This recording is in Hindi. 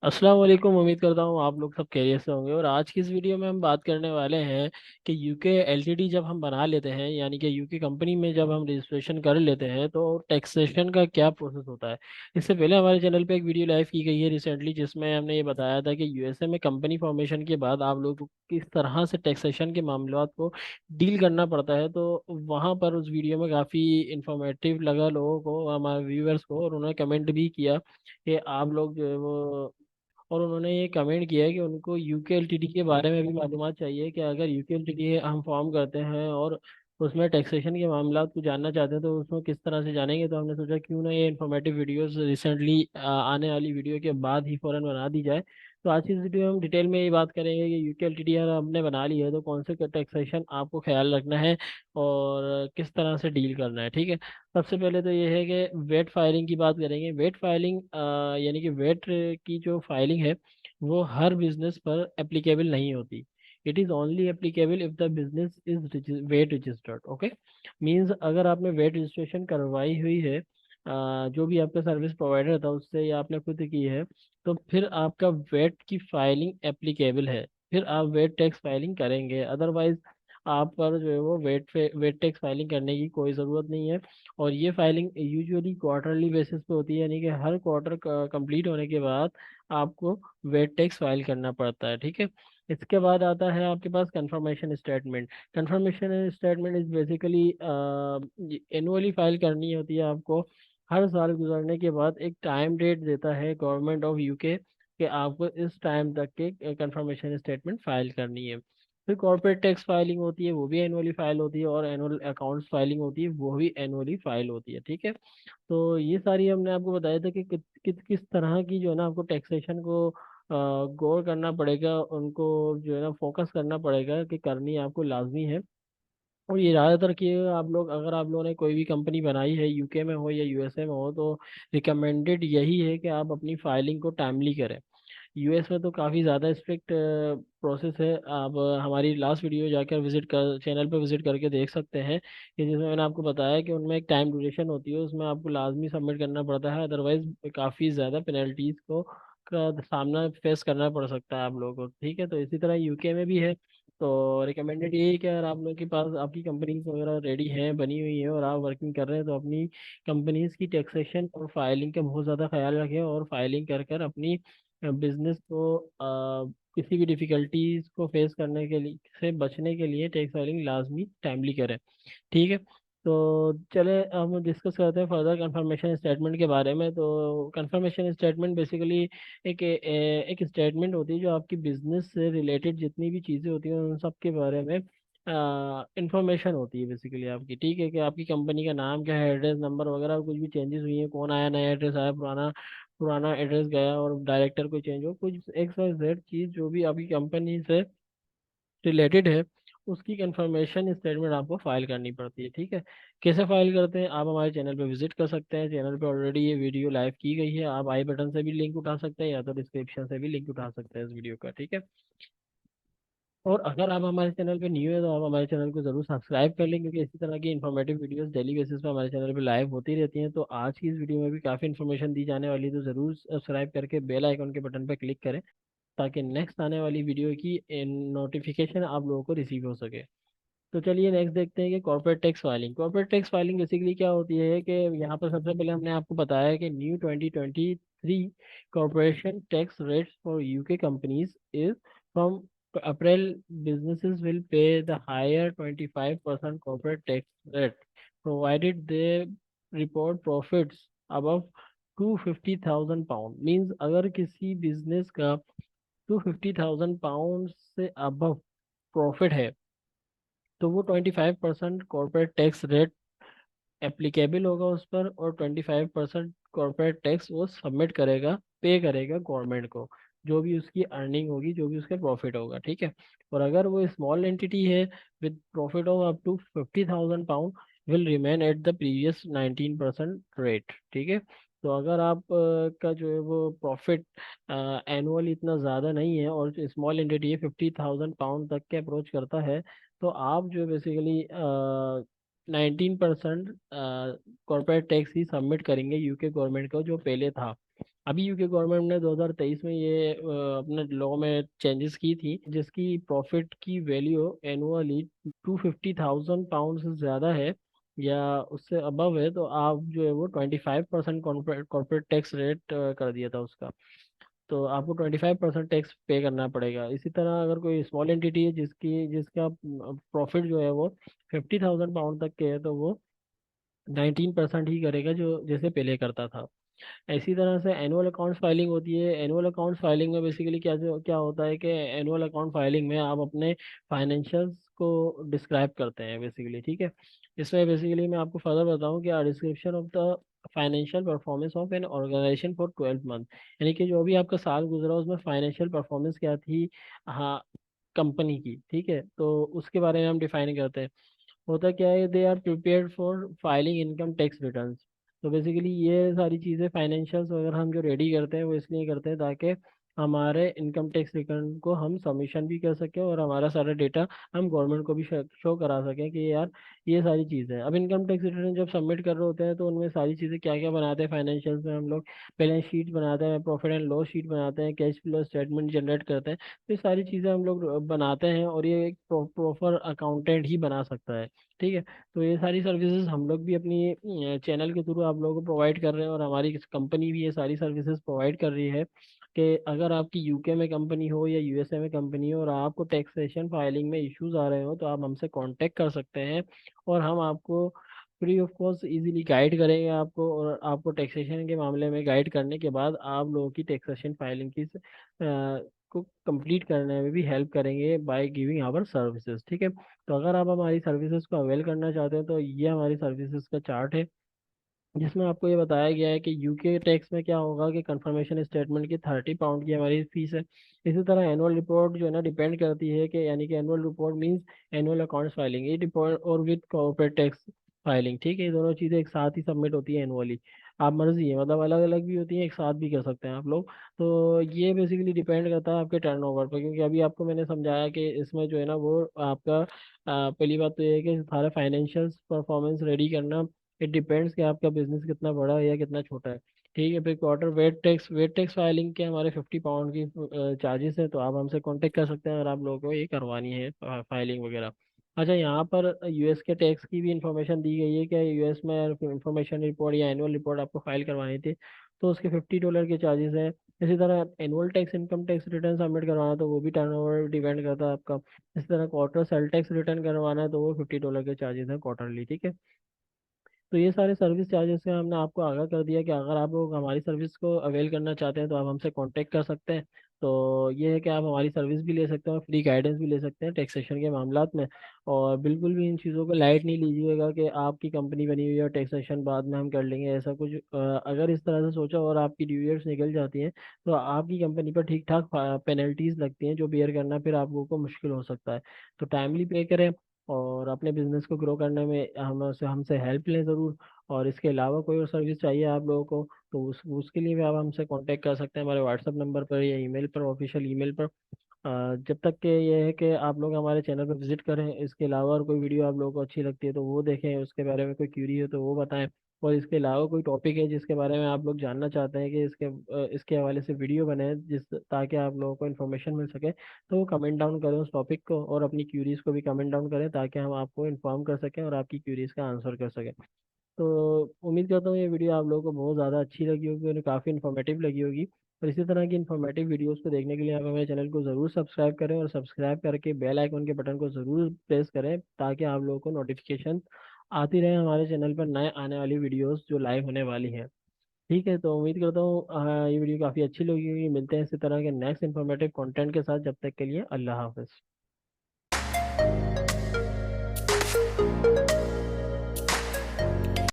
अस्सलाम वालेकुम। उम्मीद करता हूँ आप लोग सब खैरियत से होंगे। और आज की इस वीडियो में हम बात करने वाले हैं कि यूके एलटीडी जब हम बना लेते हैं, यानी कि यूके कंपनी में जब हम रजिस्ट्रेशन कर लेते हैं, तो टैक्सेशन का क्या प्रोसेस होता है। इससे पहले हमारे चैनल पे एक वीडियो लाइव की गई है रिसेंटली, जिसमें हमने ये बताया था कि यूएसए में कंपनी फॉर्मेशन के बाद आप लोग को किस तरह से टैक्सेशन के मामलों को डील करना पड़ता है। तो वहाँ पर उस वीडियो में काफ़ी इंफॉर्मेटिव लगा लोगों को, हमारे व्यूअर्स को, और उन्होंने कमेंट भी किया कि आप लोग जो है वो, और उन्होंने ये कमेंट किया है कि उनको यूके एलटीडी के बारे में भी मालूमात चाहिए कि अगर यूके एलटीडी हम फॉर्म करते हैं और उसमें टैक्सेशन के मामला को जानना चाहते हैं तो उसमें किस तरह से जानेंगे। तो हमने सोचा क्यों ना ये इन्फॉर्मेटिव वीडियोस रिसेंटली आने वाली वीडियो के बाद ही फौरन बना दी जाए। तो आज की इस वीडियो में हम डिटेल में ये बात करेंगे कि यूके एलटीडी अगर हमने बना ली है तो कौन से टैक्सेशन आपको ख्याल रखना है और किस तरह से डील करना है। ठीक है। सबसे पहले तो ये है कि वेट फाइलिंग की बात करेंगे। वेट फाइलिंग यानी कि वेट की जो फाइलिंग है वो हर बिजनेस पर एप्लीकेबल नहीं होती। It is only applicable if the business is VAT registered. Okay. Means अगर आपने वेट रजिस्ट्रेशन करवाई हुई है, जो भी आपका सर्विस प्रोवाइडर था उससे, या आपने खुद की है, तो फिर आपका वेट की फाइलिंग एप्लीकेबल है। फिर आप वेट टैक्स फाइलिंग करेंगे। अदरवाइज आप पर जो है वो वेट टैक्स फाइलिंग करने की कोई ज़रूरत नहीं है। और ये फाइलिंग यूजुअली क्वार्टरली बेसिस पे होती है, यानी कि हर क्वार्टर कंप्लीट होने के बाद आपको वेट टैक्स फाइल करना पड़ता है। ठीक है। इसके बाद आता है आपके पास confirmation statement. Confirmation statement is basically annually file करनी होती है आपको। हर साल गुजरने के बाद एक टाइम डेट देता है गवर्नमेंट ऑफ यूके कि आपको इस टाइम तक के कंफर्मेशन स्टेटमेंट फाइल करनी है। फिर कॉर्पोरेट टैक्स फाइलिंग होती है, वो भी एनुअली फाइल होती है, और एनुअल अकाउंट्स फाइलिंग होती है, वो भी एनुअली फाइल होती है। ठीक है। तो ये सारी हमने आपको बताया था कि किस तरह की जो है ना आपको टैक्सेशन को गौर करना पड़ेगा, उनको जो है ना फोकस करना पड़ेगा कि करनी आपको लाजमी है। और ये ज़्यादातर कि आप लोग, अगर आप लोगों ने कोई भी कंपनी बनाई है यूके में हो या यूएसए में हो, तो रिकमेंडेड यही है कि आप अपनी फाइलिंग को टाइमली करें। यूएस में तो काफ़ी ज़्यादा स्ट्रिक्ट प्रोसेस है। आप हमारी लास्ट वीडियो जाकर विजिट कर, चैनल पर विजिट करके देख सकते हैं कि जिसमें मैंने आपको बताया कि उनमें एक टाइम ड्यूरेशन होती है, उसमें आपको लाजमी सबमिट करना पड़ता है। अदरवाइज काफ़ी ज़्यादा पेनल्टीज को का सामना फेस करना पड़ सकता है आप लोगों को। ठीक है। तो इसी तरह यूके में भी है। तो रिकमेंडेड यही है कि अगर आप लोगों के पास आपकी कंपनीज वगैरह रेडी हैं, बनी हुई है, और आप वर्किंग कर रहे हैं, तो अपनी कंपनीज की टैक्सेशन और फाइलिंग का बहुत ज़्यादा ख्याल रखें, और फाइलिंग कर कर अपनी बिजनेस को किसी भी डिफिकल्टीज को फेस करने के लिए, से बचने के लिए टैक्स फाइलिंग लाजमी टाइमली करें। ठीक है। तो चले हम डिस्कस करते हैं फर्दर कंफर्मेशन स्टेटमेंट के बारे में। तो कंफर्मेशन स्टेटमेंट बेसिकली एक स्टेटमेंट होती है जो आपकी बिजनेस से रिलेटेड जितनी भी चीज़ें होती हैं उन सब के बारे में इंफॉर्मेशन होती है बेसिकली आपकी। ठीक है। कि आपकी कंपनी का नाम क्या है, एड्रेस नंबर वगैरह, कुछ भी चेंजेस हुई हैं, कौन आया, नया एड्रेस आया, पुराना पुराना एड्रेस गया, और डायरेक्टर कोई चेंज हो, कुछ एक्स वाई जेड चीज़ जो भी आपकी कंपनी से रिलेटेड है, उसकी कंफर्मेशन स्टेटमेंट आपको फाइल करनी पड़ती है। ठीक है। कैसे फाइल करते हैं, आप हमारे चैनल पे विजिट कर सकते हैं। चैनल पे ऑलरेडी ये वीडियो लाइव की गई है, आप आई बटन से भी लिंक उठा सकते हैं या तो डिस्क्रिप्शन से भी लिंक उठा सकते हैं इस वीडियो का। ठीक है। और अगर आप हमारे चैनल पे न्यू है तो आप हमारे चैनल को जरूर सब्सक्राइब कर लें, क्योंकि इसी तरह की इन्फॉर्मेटिव वीडियोस डेली बेसिस पे हमारे चैनल पे लाइव होती रहती हैं। तो आज की इस वीडियो में भी काफ़ी इन्फॉर्मेशन दी जाने वाली है, तो जरूर सब्सक्राइब करके बेल आइकन के बटन पर क्लिक करें, ताकि नेक्स्ट आने वाली वीडियो की नोटिफिकेशन आप लोगों को रिसीव हो सके। तो चलिए नेक्स्ट देखते हैं कि corporate tax filing. Corporate tax filing basically क्या होती है कि यहाँ पर सबसे पहले हमने आपको बताया कि new 2023 corporation tax rates for UK companies is from April, businesses will pay the higher 25% corporate tax rate provided they report profits above 250,000 pound. Means अगर किसी बिजनेस का 250,000 पाउंड से अबव प्रॉफिट है, तो वो 25% कॉर्पोरेट टैक्स रेट एप्लीकेबल होगा उस पर, और 25% कॉर्पोरेट टैक्स वो सबमिट करेगा, पे करेगा गवर्नमेंट को, जो भी उसकी अर्निंग होगी, जो भी उसका प्रॉफिट होगा। ठीक है। और अगर वो स्मॉल एंटिटी है with profit of up to 50,000 pound, will remain at the previous 19% rate. ठीक है। तो अगर आप का जो है वो प्रॉफिट एनुअल इतना ज़्यादा नहीं है, और स्मॉल एंटिटी है 50,000 पाउंड तक के अप्रोच करता है, तो आप जो बेसिकली 19% कॉर्पोरेट टैक्स ही सबमिट करेंगे यूके गवर्नमेंट को, जो पहले था। अभी यूके गवर्नमेंट ने 2023 में ये अपने लॉ में चेंजेस की थी, जिसकी प्रॉफिट की वैल्यू एनुअली 250,000 पाउंड से ज़्यादा है या उससे अबव है, तो आप जो है वो 25% कॉर्पोरेट टैक्स रेट कर दिया था उसका। तो आपको 25% टैक्स पे करना पड़ेगा। इसी तरह अगर कोई स्मॉल एंटिटी है जिसका प्रॉफिट जो है वो 50,000 पाउंड तक के है, तो वो 19% ही करेगा जो जैसे पहले करता था। इसी तरह से एनुअल अकाउंट्स फाइलिंग होती है। एनुअल अकाउंट्स फाइलिंग में बेसिकली क्या होता है कि एनुअल अकाउंट फाइलिंग में आप अपने फाइनेंशियल्स को डिस्क्राइब करते हैं बेसिकली, ठीक है। इसमें बेसिकली मैं आपको फर्दर बताऊं कि description of the financial performance of an organisation for 12 month, यानी कि जो भी आपका साल गुजरा उसमें फाइनेंशियल परफॉर्मेंस क्या थी, हाँ, कंपनी की, ठीक है, तो उसके बारे में हम डिफाइन करते हैं। होता क्या है, they are prepared for filing income tax returns. तो बेसिकली ये सारी चीज़ें फाइनेंशियल्स वगैरह हम जो रेडी करते हैं वो इसलिए करते हैं ताकि हमारे इनकम टैक्स रिटर्न को हम सबमिशन भी कर सकें और हमारा सारा डेटा हम गवर्नमेंट को भी शो करा सकें कि यार ये सारी चीज़ें हैं। अब इनकम टैक्स रिटर्न जब सबमिट कर रहे होते हैं तो उनमें सारी चीज़ें क्या क्या बनाते हैं फाइनेंशियल्स में हम लोग, बैलेंस शीट बनाते हैं, प्रॉफिट एंड लॉस शीट बनाते हैं, कैश फ्लो स्टेटमेंट जनरेट करते हैं। तो ये सारी चीज़ें हम लोग बनाते हैं और ये एक प्रॉपर अकाउंटेंट ही बना सकता है, ठीक है। तो ये सारी सर्विसेज हम लोग भी अपनी चैनल के थ्रू आप लोगों को प्रोवाइड कर रहे हैं और हमारी कंपनी भी ये सारी सर्विसेज प्रोवाइड कर रही है कि अगर आपकी यूके में कंपनी हो या यूएसए में कंपनी हो और आपको टैक्सेशन फाइलिंग में इश्यूज आ रहे हो तो आप हमसे कांटेक्ट कर सकते हैं और हम आपको free of cost easily guide करेंगे आपको, और आपको टैक्सेशन के मामले में गाइड करने के बाद आप लोगों की टैक्सेशन फाइलिंग की को कंप्लीट करने में भी हेल्प करेंगे बाय गिविंग आवर सर्विसेज, ठीक है। तो अगर आप हमारी सर्विसेज को अवेल करना चाहते हैं तो ये हमारी सर्विसेज का चार्ट है, जिसमें आपको ये बताया गया है कि यूके टैक्स में क्या होगा कि कंफर्मेशन स्टेटमेंट की 30 पाउंड की हमारी फीस है। इसी तरह एनुअल रिपोर्ट जो है ना डिपेंड करती है कि यानी कि annual report means annual accounts filing, ये रिपोर्ट और विद कॉर्पोरेट टैक्स फाइलिंग, ठीक है, ये दोनों चीज़ें एक साथ ही सबमिट होती है एनुअली। आप मर्जी है, मतलब अलग अलग भी होती है, एक साथ भी कर सकते हैं आप लोग। तो ये बेसिकली डिपेंड करता है आपके टर्नओवर पर, क्योंकि अभी आपको मैंने समझाया कि इसमें जो है ना वो आपका पहली बात तो ये है कि सारा फाइनेंशियल परफॉर्मेंस रेडी करना, इट डिपेंड्स कि आपका बिजनेस कितना बड़ा है या कितना छोटा है, ठीक है। फिर क्वार्टर वेट टैक्स फाइलिंग के हमारे 50 पाउंड की चार्जेस है, तो आप हमसे कांटेक्ट कर सकते हैं अगर आप लोगों को ये करवानी है फाइलिंग वगैरह। अच्छा, यहाँ पर यूएस के टैक्स की भी इंफॉर्मेशन दी गई है कि यूएस में इंफॉर्मेशन रिपोर्ट या एनुअल रिपोर्ट आपको फाइल करवानी थी तो उसके $50 के चार्जेस है। इसी तरह annual tax income tax return submit करवाना तो वो भी टर्नओवर डिपेंड करता है आपका। इसी तरह क्वार्टर सेल टैक्स रिटर्न करवाना है तो वो $50 के चार्जेस है क्वार्टरली, ठीक है। तो ये सारे सर्विस चार्जेस से हमने आपको आगाह कर दिया कि अगर आप लोग हमारी सर्विस को अवेल करना चाहते हैं तो आप हमसे कांटेक्ट कर सकते हैं। तो ये है कि आप हमारी सर्विस भी ले सकते हैं और फ्री गाइडेंस भी ले सकते हैं टैक्सेशन के मामलात में। और बिल्कुल भी इन चीज़ों को लाइट नहीं लीजिएगा कि आपकी कंपनी बनी हुई है और टैक्सेशन बाद में हम कर लेंगे, ऐसा कुछ अगर इस तरह से सोचा और आपकी ड्यू डेट्स निकल जाती हैं तो आपकी कंपनी पर ठीक ठाक पेनल्टीज लगती हैं जो बेयर करना फिर आप लोगों को मुश्किल हो सकता है। तो टाइमली पे करें और अपने बिजनेस को ग्रो करने में हमसे हमसे हेल्प लें ज़रूर। और इसके अलावा कोई और सर्विस चाहिए आप लोगों को तो उसके लिए भी आप हमसे कांटेक्ट कर सकते हैं हमारे व्हाट्सएप नंबर पर या ईमेल पर, ऑफिशियल ईमेल पर। जब तक कि ये है कि आप लोग हमारे चैनल पर विजिट करें, इसके अलावा और कोई वीडियो आप लोगों को अच्छी लगती है तो वो देखें, उसके बारे में कोई क्यूरी हो तो वो बताएं। और इसके अलावा कोई टॉपिक है जिसके बारे में आप लोग जानना चाहते हैं कि इसके हवाले से वीडियो बने जिस ताकि आप लोगों को इन्फॉर्मेशन मिल सके, तो वो कमेंट डाउन करें उस टॉपिक को और अपनी क्यूरीज को भी कमेंट डाउन करें ताकि हम आपको इन्फॉर्म कर सकें और आपकी क्यूरीज का आंसर कर सकें। तो उम्मीद करता हूँ ये वीडियो आप लोगों को बहुत ज़्यादा अच्छी लगी होगी और काफ़ी इन्फॉर्मेटिव लगी होगी। और इसी तरह की इन्फॉर्मेटिव वीडियोस को देखने के लिए आप हमारे चैनल को ज़रूर सब्सक्राइब करें और सब्सक्राइब करके बेल आइकन के बटन को ज़रूर प्रेस करें ताकि आप लोगों को नोटिफिकेशन आती रहे हमारे चैनल पर नए आने वाली वीडियोस जो लाइव होने वाली हैं। ठीक है, तो उम्मीद करता हूँ ये वीडियो काफ़ी अच्छी लगी होगी। मिलते हैं इसी तरह के नेक्स्ट इन्फॉर्मेटिव कंटेंट के साथ, जब तक के लिए अल्लाह हाफिज़।